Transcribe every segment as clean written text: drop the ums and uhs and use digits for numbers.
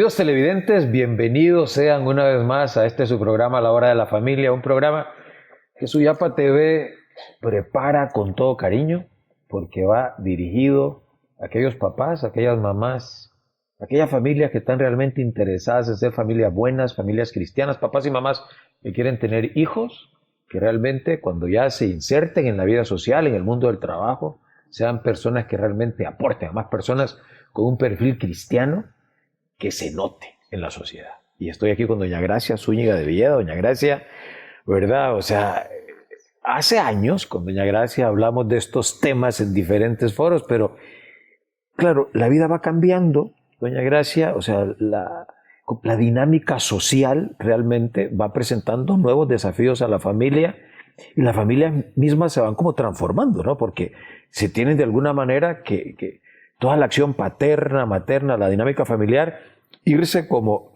Queridos televidentes, bienvenidos sean una vez más a este su programa La Hora de la Familia, un programa que Suyapa TV prepara con todo cariño porque va dirigido a aquellos papás, a aquellas mamás, a aquellas familias que están realmente interesadas en ser familias buenas, familias cristianas, papás y mamás que quieren tener hijos, que realmente cuando ya se inserten en la vida social, en el mundo del trabajo, sean personas que realmente aporten, a más personas con un perfil cristiano que se note en la sociedad. Y estoy aquí con doña Gracia Zúñiga de Villeda. Doña Gracia, ¿verdad? O sea, hace años con doña Gracia hablamos de estos temas en diferentes foros, pero claro, la vida va cambiando, doña Gracia, o sea, la dinámica social realmente va presentando nuevos desafíos a la familia y las familias mismas se van como transformando, ¿no? Porque se tienen de alguna manera que toda la acción paterna, materna, la dinámica familiar, irse como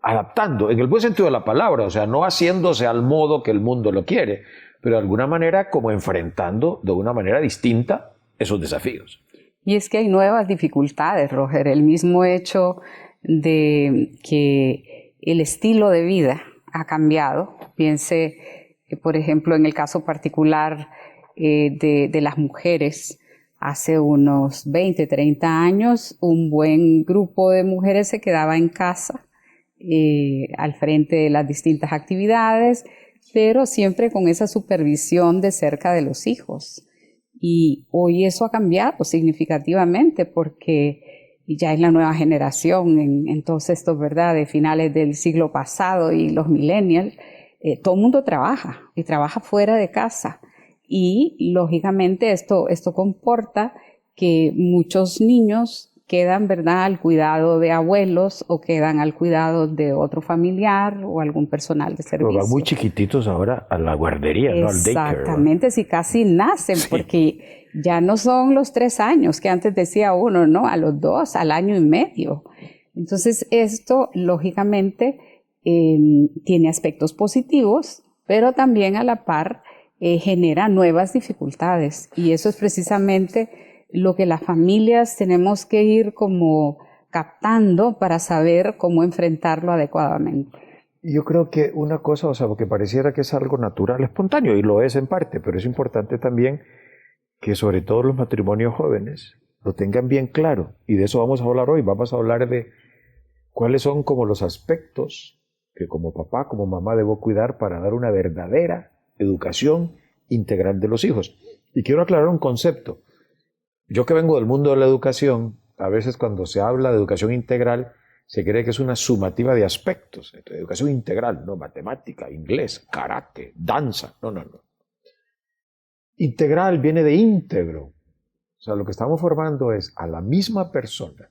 adaptando, en el buen sentido de la palabra, o sea, no haciéndose al modo que el mundo lo quiere, pero de alguna manera como enfrentando de una manera distinta esos desafíos. Y es que hay nuevas dificultades, Roger, el mismo hecho de que el estilo de vida ha cambiado. Piense, por ejemplo, en el caso particular de las mujeres. Hace unos 20, 30 años, un buen grupo de mujeres se quedaba en casa al frente de las distintas actividades, pero siempre con esa supervisión de cerca de los hijos. Y hoy eso ha cambiado significativamente porque ya es la nueva generación en todos estos, ¿verdad?, de finales del siglo pasado y los millennials. Todo el mundo trabaja y trabaja fuera de casa. Y lógicamente esto comporta que muchos niños quedan, ¿verdad?, al cuidado de abuelos o quedan al cuidado de otro familiar o algún personal de servicio. Pero van muy chiquititos ahora a la guardería, ¿no? Al daycare. Exactamente, si casi nacen, sí, porque ya no son los 3 años que antes decía uno, ¿no? A los 2, al año y medio. Entonces esto lógicamente tiene aspectos positivos, pero también a la par genera nuevas dificultades, y eso es precisamente lo que las familias tenemos que ir como captando para saber cómo enfrentarlo adecuadamente. Yo creo que una cosa, o sea, porque pareciera que es algo natural, espontáneo, y lo es en parte, pero es importante también que sobre todo los matrimonios jóvenes lo tengan bien claro, y de eso vamos a hablar hoy. Vamos a hablar de cuáles son como los aspectos que como papá, como mamá debo cuidar para dar una verdadera educación integral de los hijos. Y quiero aclarar un concepto. Yo que vengo del mundo de la educación, a veces cuando se habla de educación integral, se cree que es una sumativa de aspectos. Entonces, educación integral, no, matemática, inglés, karate, danza, no. Integral viene de íntegro. O sea, lo que estamos formando es a la misma persona,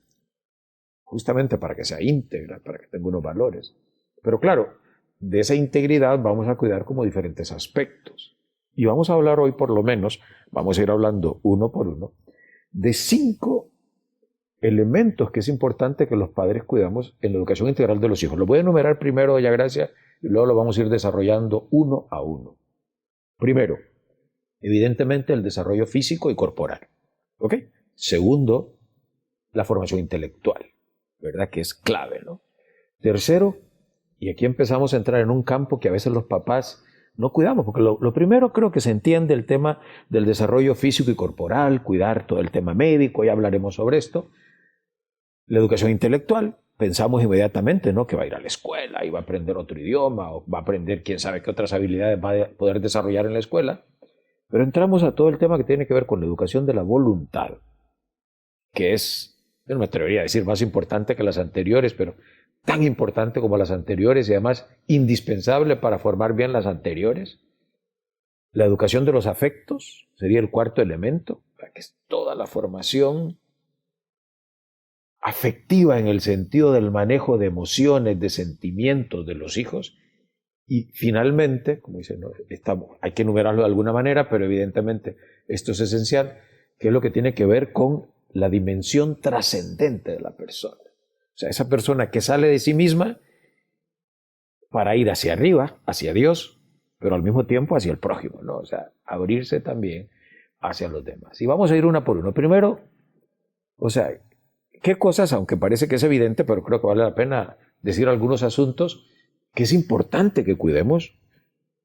justamente para que sea íntegra, para que tenga unos valores. Pero claro, de esa integridad vamos a cuidar como diferentes aspectos. Y vamos a hablar hoy, por lo menos, vamos a ir hablando uno por uno, de 5 elementos que es importante que los padres cuidamos en la educación integral de los hijos. Lo voy a enumerar primero, doña Gracia, y luego lo vamos a ir desarrollando uno a uno. Primero, evidentemente el desarrollo físico y corporal. ¿Ok? Segundo, la formación intelectual, ¿verdad? Que es clave, ¿no? Tercero, y aquí empezamos a entrar en un campo que a veces los papás no cuidamos, porque lo primero creo que se entiende el tema del desarrollo físico y corporal, cuidar todo el tema médico, ya hablaremos sobre esto. La educación intelectual, pensamos inmediatamente, ¿no?, que va a ir a la escuela y va a aprender otro idioma, o va a aprender quién sabe qué otras habilidades va a poder desarrollar en la escuela. Pero entramos a todo el tema que tiene que ver con la educación de la voluntad, que es, yo no me atrevería a decir más importante que las anteriores, pero tan importante como las anteriores y además indispensable para formar bien las anteriores. La educación de los afectos sería el cuarto elemento, que es toda la formación afectiva en el sentido del manejo de emociones, de sentimientos de los hijos. Y finalmente, como dicen, ¿no?, hay que enumerarlo de alguna manera, pero evidentemente esto es esencial, que es lo que tiene que ver con la dimensión trascendente de la persona. O sea, esa persona que sale de sí misma para ir hacia arriba, hacia Dios, pero al mismo tiempo hacia el prójimo, ¿no? O sea, abrirse también hacia los demás. Y vamos a ir una por uno. Primero, o sea, ¿Qué cosas, aunque parece que es evidente, pero creo que vale la pena decir algunos asuntos que es importante que cuidemos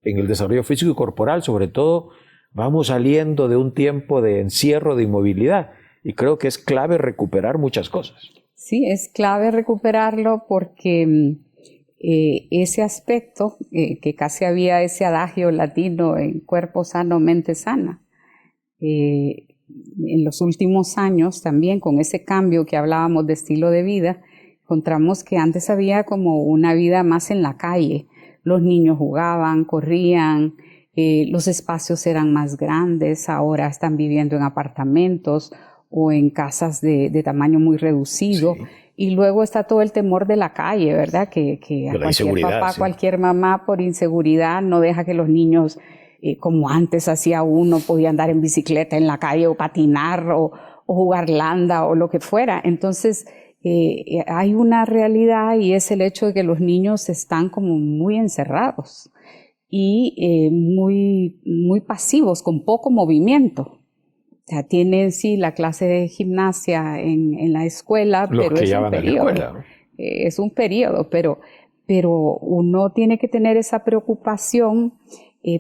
en el desarrollo físico y corporal? Sobre todo, vamos saliendo de un tiempo de encierro, de inmovilidad, y creo que es clave recuperar muchas cosas. Sí, es clave recuperarlo porque ese aspecto, que casi había ese adagio latino en cuerpo sano, mente sana, en los últimos años también con ese cambio que hablábamos de estilo de vida, encontramos que antes había como una vida más en la calle. Los niños jugaban, corrían, los espacios eran más grandes, ahora están viviendo en apartamentos o en casas de tamaño muy reducido. Sí. Y luego está todo el temor de la calle, ¿verdad? Que a cualquier papá, sí, cualquier mamá, por inseguridad, no deja que los niños, como antes hacía uno, podía andar en bicicleta en la calle o patinar o jugar landa o lo que fuera. Entonces, hay una realidad y es el hecho de que los niños están como muy encerrados y muy pasivos, con poco movimiento. O sea, tienen sí la clase de gimnasia en la escuela, los pero que es ya un van periodo. A la escuela, ¿no? Es un periodo, pero uno tiene que tener esa preocupación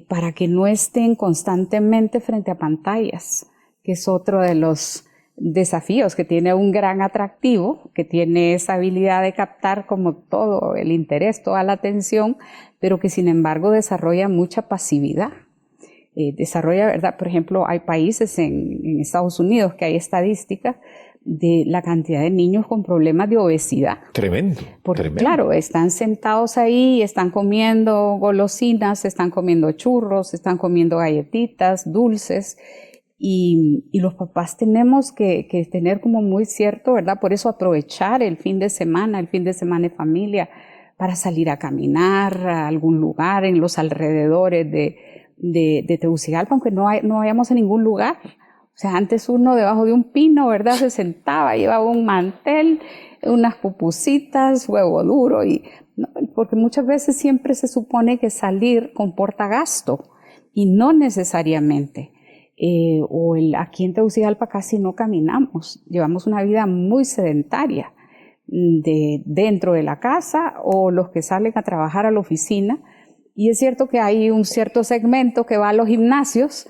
para que no estén constantemente frente a pantallas, que es otro de los desafíos, que tiene un gran atractivo, que tiene esa habilidad de captar como todo el interés, toda la atención, pero que sin embargo desarrolla mucha pasividad. Desarrolla, ¿verdad? Por ejemplo, hay países en Estados Unidos que hay estadísticas de la cantidad de niños con problemas de obesidad. Tremendo. Porque, tremendo. claro, están sentados ahí, están comiendo golosinas, están comiendo churros, están comiendo galletitas, dulces, y los papás tenemos que tener como muy cierto, ¿verdad? Por eso aprovechar el fin de semana de familia, para salir a caminar a algún lugar en los alrededores de Tegucigalpa, aunque no vayamos a ningún lugar. O sea, antes uno debajo de un pino, ¿verdad? Se sentaba, llevaba un mantel, unas pupusitas, huevo duro, porque muchas veces siempre se supone que salir comporta gasto, y no necesariamente. Aquí en Tegucigalpa casi no caminamos, llevamos una vida muy sedentaria, dentro de la casa o los que salen a trabajar a la oficina. Y es cierto que hay un cierto segmento que va a los gimnasios,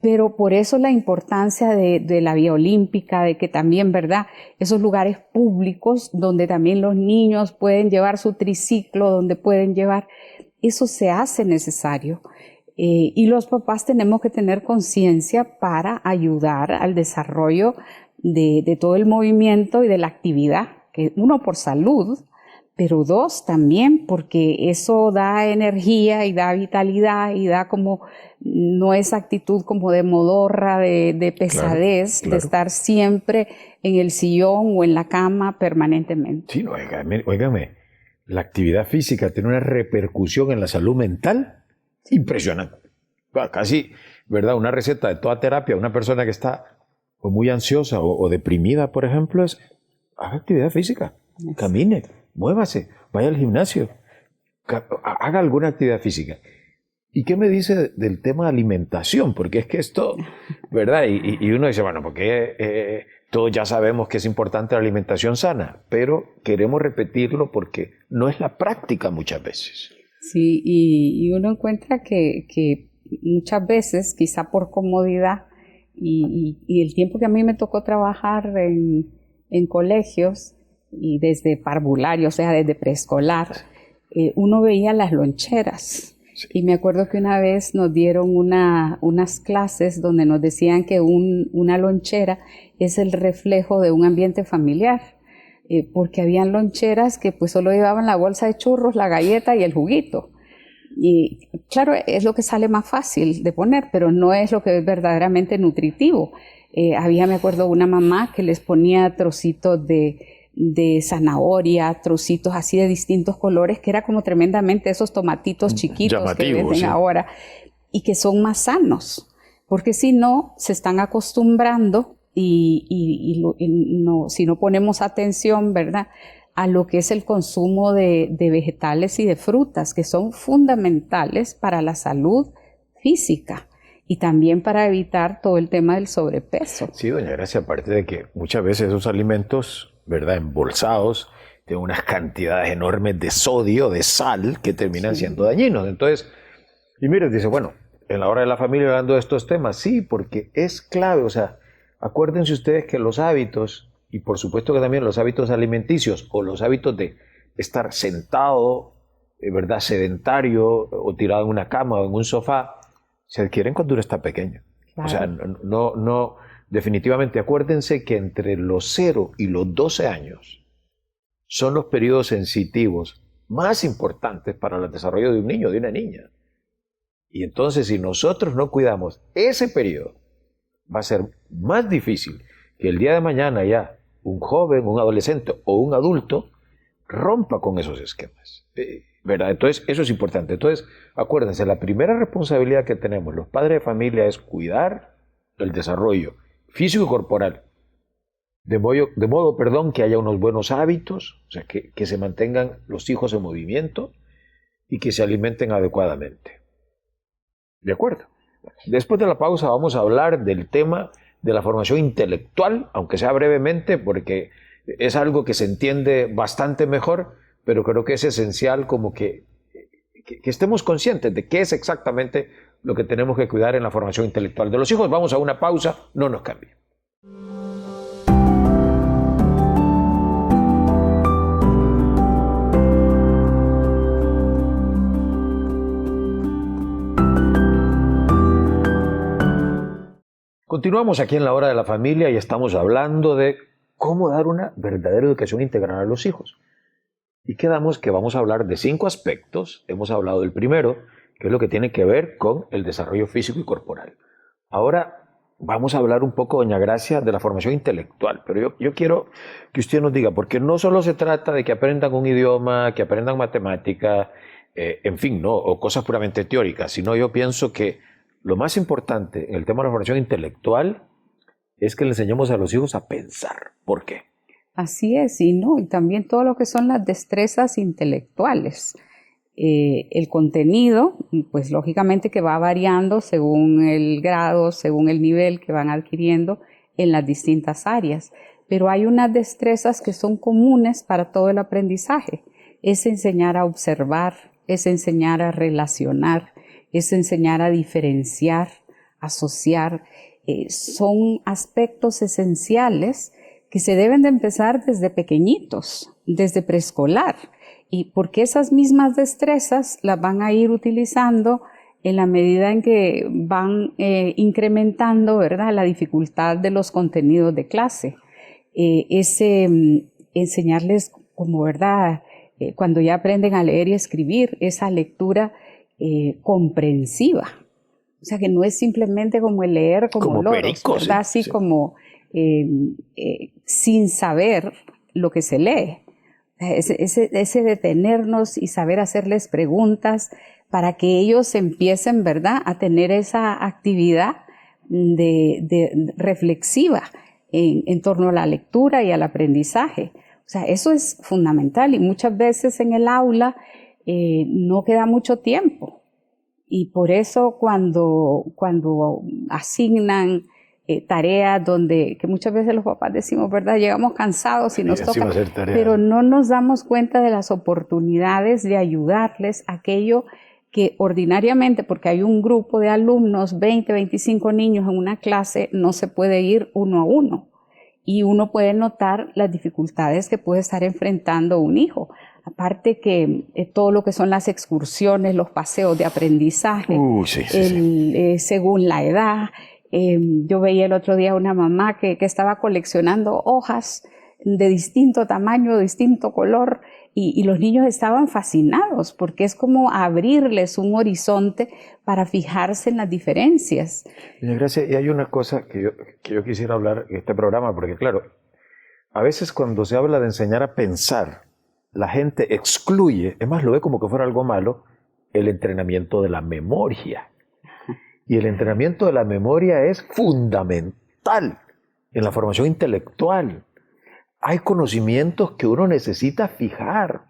pero por eso la importancia de la vía olímpica, de que también, ¿verdad?, esos lugares públicos donde también los niños pueden llevar su triciclo, donde pueden llevar, eso se hace necesario. Y los papás tenemos que tener conciencia para ayudar al desarrollo de todo el movimiento y de la actividad, que uno, por salud, pero dos, también porque eso da energía y da vitalidad y da como, no esa actitud como de modorra, de pesadez, claro. De estar siempre en el sillón o en la cama permanentemente. Sí, no, óigame, la actividad física tiene una repercusión en la salud mental impresionante. Casi, ¿verdad? Una receta de toda terapia, una persona que está muy ansiosa o deprimida, por ejemplo, es haga actividad física, camine, muévase, vaya al gimnasio, haga alguna actividad física. ¿Y qué me dice del tema de alimentación? Porque es que esto, ¿verdad? Y uno dice, bueno, porque todos ya sabemos que es importante la alimentación sana, pero queremos repetirlo porque no es la práctica muchas veces. Sí, y uno encuentra que muchas veces, quizá por comodidad y el tiempo que a mí me tocó trabajar en colegios y desde parvulario, o sea, desde preescolar, uno veía las loncheras. Sí. Y me acuerdo que una vez nos dieron unas clases donde nos decían que una lonchera es el reflejo de un ambiente familiar. Porque habían loncheras que pues solo llevaban la bolsa de churros, la galleta y el juguito. Y claro, es lo que sale más fácil de poner, pero no es lo que es verdaderamente nutritivo. Me acuerdo, una mamá que les ponía trocitos de zanahoria, trocitos así de distintos colores, que era como tremendamente esos tomatitos chiquitos llamativo, que venden, sí, ahora, y que son más sanos, porque si no, se están acostumbrando si no ponemos atención, ¿verdad?, a lo que es el consumo de vegetales y de frutas, que son fundamentales para la salud física y también para evitar todo el tema del sobrepeso. Sí, doña Gracia, aparte de que muchas veces esos alimentos ¿verdad? Embolsados, tienen unas cantidades enormes de sodio, de sal, que terminan siendo dañinos. Entonces, y mire, dice, bueno, en la hora de la familia hablando de estos temas, sí, porque es clave, o sea, acuérdense ustedes que los hábitos, y por supuesto que también los hábitos alimenticios o los hábitos de estar sentado, ¿verdad? Sedentario o tirado en una cama o en un sofá, se adquieren cuando uno está pequeño. Claro. O sea, no, definitivamente acuérdense que entre los 0 y los 12 años son los periodos sensitivos más importantes para el desarrollo de un niño o de una niña. Y entonces, si nosotros no cuidamos ese periodo, va a ser más difícil que el día de mañana ya un joven, un adolescente o un adulto rompa con esos esquemas, ¿verdad? Entonces, eso es importante. Entonces, acuérdense, la primera responsabilidad que tenemos los padres de familia es cuidar el desarrollo físico y corporal, de modo, que haya unos buenos hábitos, o sea, que se mantengan los hijos en movimiento y que se alimenten adecuadamente. ¿De acuerdo? Después de la pausa vamos a hablar del tema de la formación intelectual, aunque sea brevemente, porque es algo que se entiende bastante mejor, pero creo que es esencial como que estemos conscientes de qué es exactamente lo que tenemos que cuidar en la formación intelectual de los hijos. Vamos a una pausa, no nos cambien. Continuamos aquí en la Hora de la Familia y estamos hablando de cómo dar una verdadera educación integral a los hijos. Y quedamos que vamos a hablar de 5 aspectos. Hemos hablado del primero, que es lo que tiene que ver con el desarrollo físico y corporal. Ahora vamos a hablar un poco, doña Gracia, de la formación intelectual. Pero yo quiero que usted nos diga, porque no solo se trata de que aprendan un idioma, que aprendan matemática, en fin, ¿no? O cosas puramente teóricas, sino yo pienso que lo más importante en el tema de la formación intelectual es que le enseñemos a los hijos a pensar. ¿Por qué? Así es, y también todo lo que son las destrezas intelectuales. El contenido, pues lógicamente que va variando según el grado, según el nivel que van adquiriendo en las distintas áreas, pero hay unas destrezas que son comunes para todo el aprendizaje. Es enseñar a observar, es enseñar a relacionar, es enseñar a diferenciar, asociar. Son aspectos esenciales que se deben de empezar desde pequeñitos, desde preescolar, y porque esas mismas destrezas las van a ir utilizando en la medida en que van incrementando, ¿verdad?, la dificultad de los contenidos de clase. Enseñarles como, ¿verdad?, cuando ya aprenden a leer y escribir, esa lectura comprensiva. O sea, que no es simplemente como el leer como loros, pericos, ¿verdad? Así sí. Como sin saber lo que se lee. Ese detenernos y saber hacerles preguntas para que ellos empiecen, ¿verdad?, a tener esa actividad de reflexiva en torno a la lectura y al aprendizaje. O sea, eso es fundamental y muchas veces en el aula no queda mucho tiempo y por eso cuando asignan tareas que muchas veces los papás decimos, ¿verdad? Llegamos cansados y nos toca, pero no nos damos cuenta de las oportunidades de ayudarles a aquello que ordinariamente, porque hay un grupo de alumnos, 20, 25 niños en una clase, no se puede ir uno a uno. Y uno puede notar las dificultades que puede estar enfrentando un hijo. Aparte que todo lo que son las excursiones, los paseos de aprendizaje, según la edad. Yo veía el otro día una mamá que estaba coleccionando hojas de distinto tamaño, de distinto color, y los niños estaban fascinados porque es como abrirles un horizonte para fijarse en las diferencias. Doña Gracia, y hay una cosa que yo quisiera hablar en este programa, porque claro, a veces cuando se habla de enseñar a pensar, la gente excluye, es más, lo ve como que fuera algo malo, el entrenamiento de la memoria. Y el entrenamiento de la memoria es fundamental en la formación intelectual. Hay conocimientos que uno necesita fijar.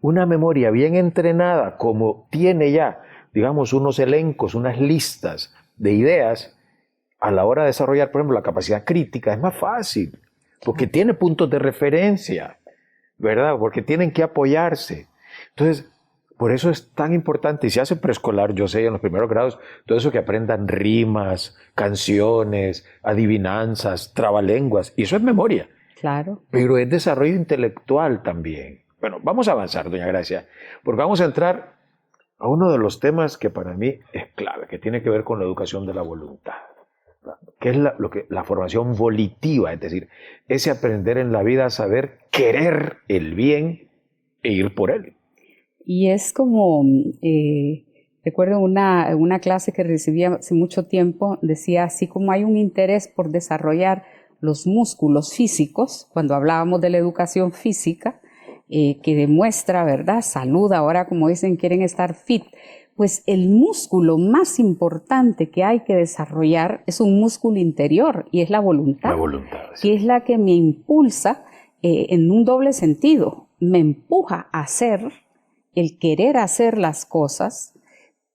Una memoria bien entrenada, como tiene ya, digamos, unos elencos, unas listas de ideas, a la hora de desarrollar, por ejemplo, la capacidad crítica, es más fácil. porque tiene puntos de referencia, ¿verdad? Porque tienen que apoyarse. Entonces, por eso es tan importante, y se hace preescolar, yo sé, en los primeros grados, todo eso que aprendan rimas, canciones, adivinanzas, trabalenguas, y eso es memoria. Claro. Pero es desarrollo intelectual también. Bueno, vamos a avanzar, doña Gracia, porque vamos a entrar a uno de los temas que para mí es clave, que tiene que ver con la educación de la voluntad, que es la formación volitiva, es decir, ese aprender en la vida a saber querer el bien e ir por él. Y es como, recuerdo una clase que recibí hace mucho tiempo, decía, así como hay un interés por desarrollar los músculos físicos, cuando hablábamos de la educación física, que demuestra, ¿verdad?, salud, ahora como dicen, quieren estar fit, pues el músculo más importante que hay que desarrollar es un músculo interior y es la voluntad. La voluntad, sí. Que es la que me impulsa en un doble sentido, me empuja a hacer, el querer hacer las cosas,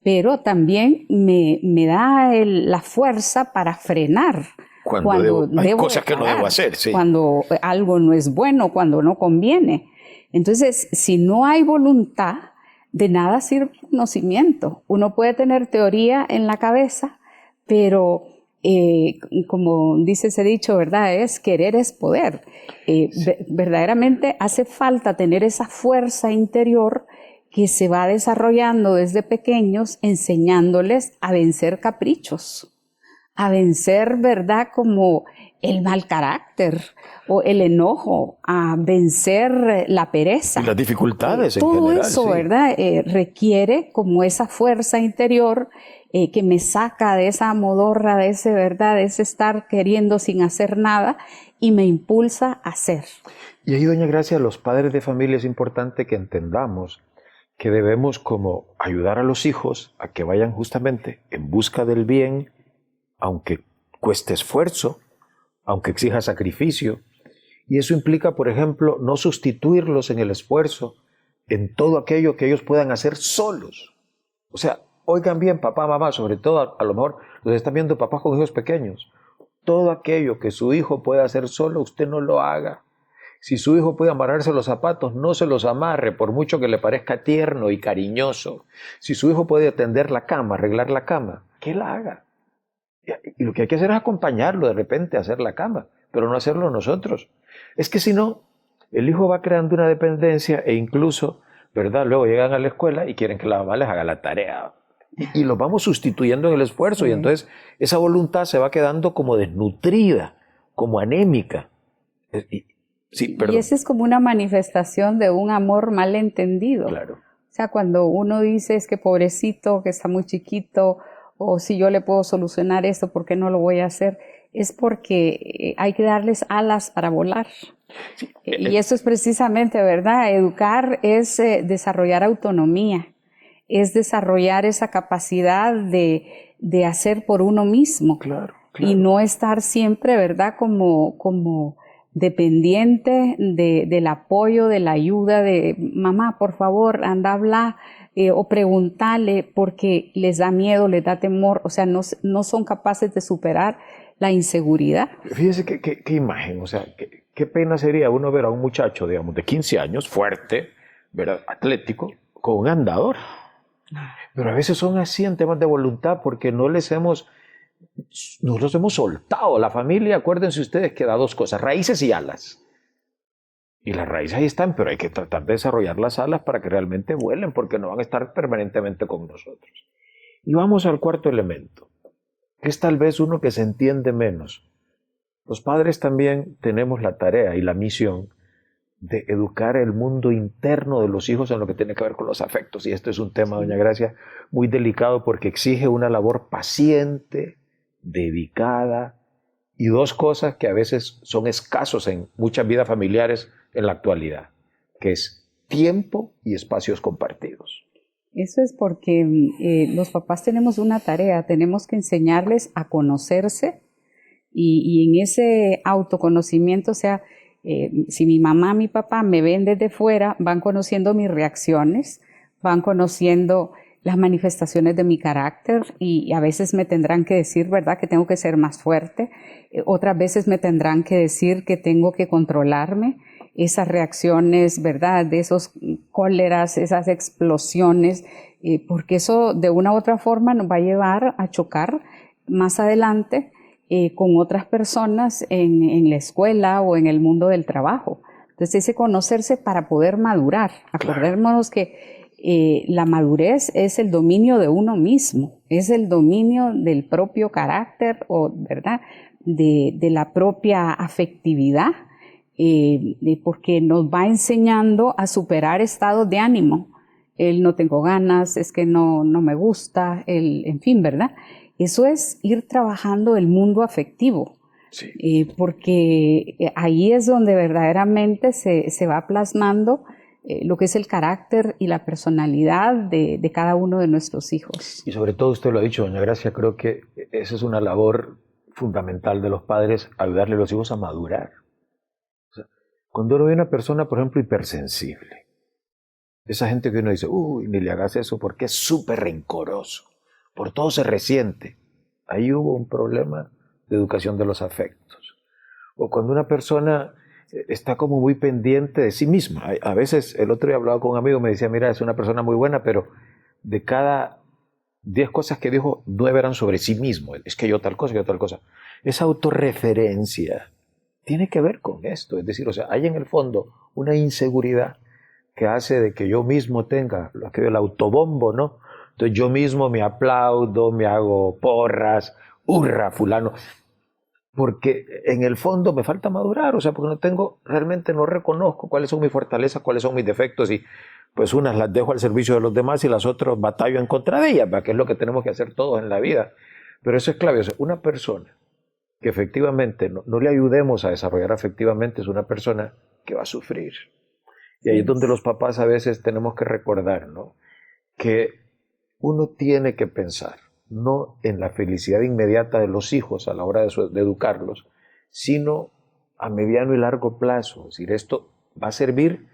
pero también me da la fuerza para frenar. Cuando hay cosas que no debo hacer, sí. Cuando algo no es bueno, cuando no conviene. Entonces, si no hay voluntad, de nada sirve el conocimiento. Uno puede tener teoría en la cabeza, pero como dice ese dicho, ¿verdad? Querer es poder. Sí. Verdaderamente hace falta tener esa fuerza interior que se va desarrollando desde pequeños, enseñándoles a vencer caprichos, a vencer, ¿verdad?, como el mal carácter o el enojo, a vencer la pereza. Y las dificultades en todo general. Eso, sí. ¿verdad?, requiere como esa fuerza interior que me saca de esa modorra, de ese, ¿verdad?, de ese estar queriendo sin hacer nada y me impulsa a hacer. Y ahí, doña Gracia, los padres de familia es importante que entendamos que debemos como ayudar a los hijos a que vayan justamente en busca del bien, aunque cueste esfuerzo, aunque exija sacrificio. Y eso implica, por ejemplo, no sustituirlos en el esfuerzo en todo aquello que ellos puedan hacer solos. O sea, oigan bien, papá, mamá, sobre todo a lo mejor los están viendo papás con hijos pequeños. Todo aquello que su hijo pueda hacer solo, usted no lo haga. Si su hijo puede amarrarse los zapatos, no se los amarre, por mucho que le parezca tierno y cariñoso. Si su hijo puede tender la cama, arreglar la cama, que la haga. Y lo que hay que hacer es acompañarlo de repente a hacer la cama, pero no hacerlo nosotros. Es que si no, el hijo va creando una dependencia e incluso, ¿verdad?, luego llegan a la escuela y quieren que la mamá les haga la tarea. Y los vamos sustituyendo en el esfuerzo, y entonces esa voluntad se va quedando como desnutrida, como anémica. Sí, y esa es como una manifestación de un amor mal entendido. Claro. O sea, cuando uno dice es que pobrecito, que está muy chiquito, o si yo le puedo solucionar esto, ¿por qué no lo voy a hacer? Es porque hay que darles alas para volar. Sí. Y eso es precisamente, ¿verdad? Educar es desarrollar autonomía, es desarrollar esa capacidad de hacer por uno mismo. Claro. Y no estar siempre, ¿verdad?, como dependiente del apoyo, de la ayuda de mamá, por favor, anda a hablar o preguntarle, porque les da miedo, les da temor, o sea, no son capaces de superar la inseguridad. Fíjese qué imagen, o sea, qué pena sería uno ver a un muchacho, digamos, de 15 años, fuerte, ¿verdad?, atlético, con un andador. Pero a veces son así en temas de voluntad porque no los hemos soltado. La familia, acuérdense ustedes que da dos cosas, raíces y alas. Y las raíces ahí están, pero hay que tratar de desarrollar las alas para que realmente vuelen, porque no van a estar permanentemente con nosotros. Y vamos al cuarto elemento, que es tal vez uno que se entiende menos. Los padres también tenemos la tarea y la misión de educar el mundo interno de los hijos en lo que tiene que ver con los afectos. Y esto es un tema, doña Gracia, muy delicado porque exige una labor paciente, dedicada, y dos cosas que a veces son escasos en muchas vidas familiares en la actualidad, que es tiempo y espacios compartidos. Eso es porque los papás tenemos una tarea, tenemos que enseñarles a conocerse y en ese autoconocimiento, o sea, si mi mamá, mi papá me ven desde fuera, van conociendo mis reacciones, van conociendo las manifestaciones de mi carácter y a veces me tendrán que decir, ¿verdad?, que tengo que ser más fuerte. Otras veces me tendrán que decir que tengo que controlarme. Esas reacciones, ¿verdad?, de esos cóleras, esas explosiones, porque eso de una u otra forma nos va a llevar a chocar más adelante con otras personas en la escuela o en el mundo del trabajo. Entonces, ese conocerse para poder madurar. Acordémonos que la madurez es el dominio de uno mismo, es el dominio del propio carácter, o, ¿verdad?, de la propia afectividad, porque nos va enseñando a superar estados de ánimo. El no tengo ganas, es que no me gusta, en fin, ¿verdad? Eso es ir trabajando el mundo afectivo. Sí. Porque ahí es donde verdaderamente se va plasmando lo que es el carácter y la personalidad de cada uno de nuestros hijos. Y sobre todo, usted lo ha dicho, doña Gracia, creo que esa es una labor fundamental de los padres, ayudarle a los hijos a madurar. O sea, cuando uno ve una persona, por ejemplo, hipersensible, esa gente que uno dice, uy, ni le hagas eso porque es súper rencoroso, por todo se resiente. Ahí hubo un problema de educación de los afectos. O cuando una persona está como muy pendiente de sí misma. A veces, el otro día hablaba con un amigo, me decía, mira, es una persona muy buena, pero de cada 10 cosas que dijo, 9 eran sobre sí mismo. Es que yo tal cosa, yo tal cosa. Esa autorreferencia tiene que ver con esto. Es decir, o sea, hay en el fondo una inseguridad que hace de que yo mismo tenga el autobombo, ¿no? Entonces yo mismo me aplaudo, me hago porras, hurra, fulano. Porque en el fondo me falta madurar, o sea, porque realmente no reconozco cuáles son mis fortalezas, cuáles son mis defectos, y pues unas las dejo al servicio de los demás y las otras batallo en contra de ellas, que es lo que tenemos que hacer todos en la vida. Pero eso es clave, o sea, una persona que efectivamente no le ayudemos a desarrollar afectivamente es una persona que va a sufrir. Y ahí es donde los papás a veces tenemos que recordar, ¿no?, que uno tiene que pensar no en la felicidad inmediata de los hijos a la hora de educarlos, sino a mediano y largo plazo. Es decir, esto va a servir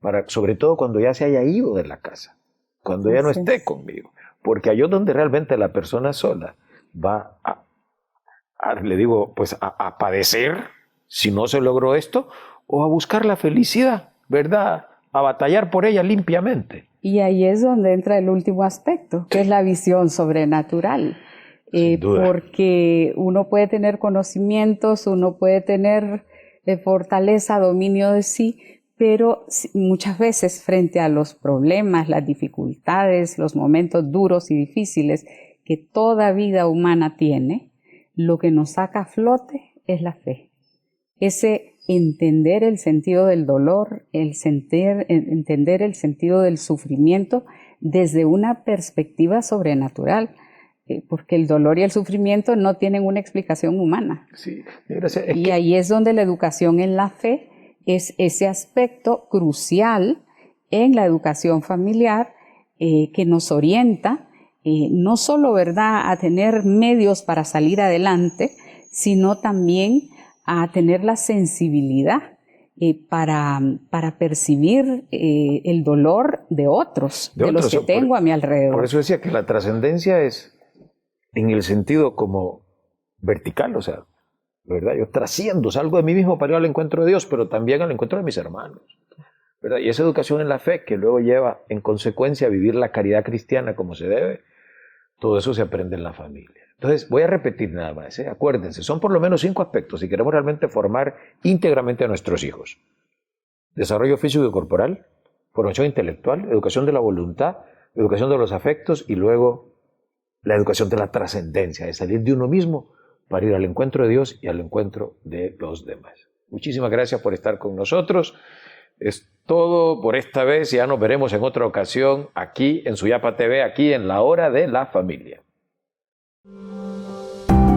para, sobre todo cuando ya se haya ido de la casa, cuando ya no esté conmigo, porque ahí es donde realmente la persona sola va le digo, pues a padecer si no se logró esto, o a buscar la felicidad, ¿verdad?, a batallar por ella limpiamente. Y ahí es donde entra el último aspecto, que es la visión sobrenatural. Porque uno puede tener conocimientos, uno puede tener fortaleza, dominio de sí, pero muchas veces frente a los problemas, las dificultades, los momentos duros y difíciles que toda vida humana tiene, lo que nos saca a flote es la fe. Ese entender el sentido del dolor, entender el sentido del sufrimiento desde una perspectiva sobrenatural, porque el dolor y el sufrimiento no tienen una explicación humana. Sí, y ahí es donde la educación en la fe es ese aspecto crucial en la educación familiar que nos orienta no solo, ¿verdad?, a tener medios para salir adelante, sino también a tener la sensibilidad para percibir el dolor de otros, de los que tengo a mi alrededor. Por eso decía que la trascendencia es en el sentido como vertical, o sea, ¿verdad? Yo trasciendo, salgo de mí mismo para ir al encuentro de Dios, pero también al encuentro de mis hermanos, ¿verdad? Y esa educación en la fe que luego lleva en consecuencia a vivir la caridad cristiana como se debe, todo eso se aprende en la familia. Entonces, voy a repetir nada más, acuérdense, son por lo menos 5 aspectos si queremos realmente formar íntegramente a nuestros hijos. Desarrollo físico y corporal, formación intelectual, educación de la voluntad, educación de los afectos y luego la educación de la trascendencia, de salir de uno mismo para ir al encuentro de Dios y al encuentro de los demás. Muchísimas gracias por estar con nosotros. Es todo por esta vez, ya nos veremos en otra ocasión aquí en Suyapa TV, aquí en La Hora de la Familia.